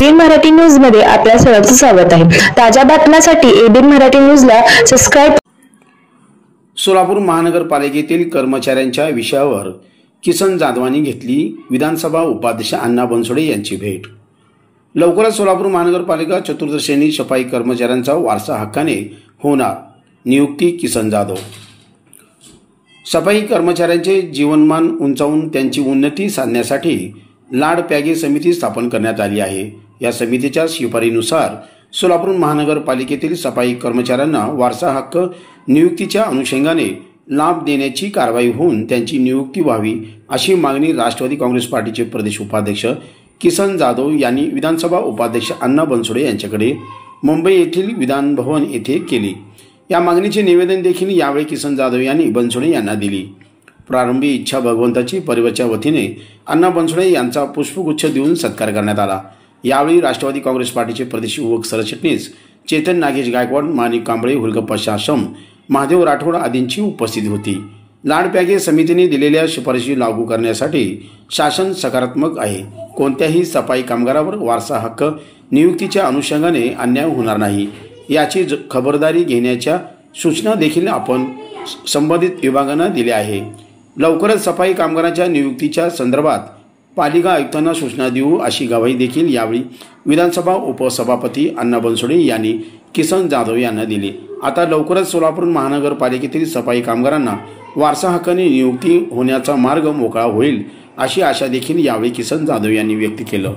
ABN Marathi news मध्ये आपल्या सर्वांचं स्वागत आहे। ताज्या बातम्यांसाठी एबीएन मराठी न्यूजला सबस्क्राइब। सोलापूर महानगरपालिकेतील कर्मचाऱ्यांच्या विषयावर किसन जाधवांनी घेतली विधानसभा उपाध्यक्ष अण्णा बनसोडे यांची भेट। लवकरच सोलापूर महानगरपालिका चतुर्थ श्रेणी सफाई कर्मचाऱ्यांचा वारसा हक्काने होणार, नियुक्ती किसन जाधव। सफाई कर्मचाऱ्यांचे जीवनमान उंचावून त्यांची उन्नती साधण्यासाठी लाड पॅगे समिती स्थापन करण्यात आली आहे। या समितीच्या शिफारशीनुसार सोलापूर महानगरपालिकेतील सफाई कर्मचाऱ्यांना वारसा हक्क नियुक्तीच्या अनुषंगाने लाभ देण्याची कारवाई होऊन त्यांची नियुक्ती व्हावी अशी मागणी राष्ट्रवादी काँग्रेस पार्टीचे प्रदेश उपाध्यक्ष किसन जाधव यांनी विधानसभा उपाध्यक्ष अण्णा बनसोडे यांच्याकडे मुंबई येथील विधान भवन येथे केली। या मागणीचे निवेदन देखील यावेळी किसन जाधव यांनी बनसोडे यांना दिली। प्रारंभी इच्छा भगवंताची परिवारच्या वतीने अण्णा बनसोडे यांचा पुष्पगुच्छ देऊन सत्कार करण्यात आला। यावेळी राष्ट्रवादी काँग्रेस पार्टीचे प्रदेश युवक सरचिटणीस चेतन नागेश गायकवाड, माणिक कांबळे, हुलगप्पा शासम, महादेव राठोड आदींची उपस्थिती होती। लाड पॅगे समितीने दिलेल्या शिफारशी लागू करण्यासाठी शासन सकारात्मक आहे। कोणत्याही सफाई कामगारावर वारसा हक्क नियुक्तीच्या अनुषंगाने अन्याय होणार नाही याची खबरदारी घेण्याच्या सूचना देखील आपण संबंधित विभागांना दिल्या आहे। लवकरच सफाई कामगारांच्या नियुक्तीच्या संदर्भात पालिका आयुक्तांना सूचना देऊ अशी ग्वाही देखील यावेळी विधानसभा उपसभापती अण्णा बनसोडे यांनी किसन जाधव यांना दिली। आता लवकरच सोलापूर महानगरपालिकेतील सफाई कामगारांना वारसा हक्काने नियुक्ती होण्याचा मार्ग मोकळा होईल अशी आशा देखील यावेळी किसन जाधव यांनी व्यक्त केलं।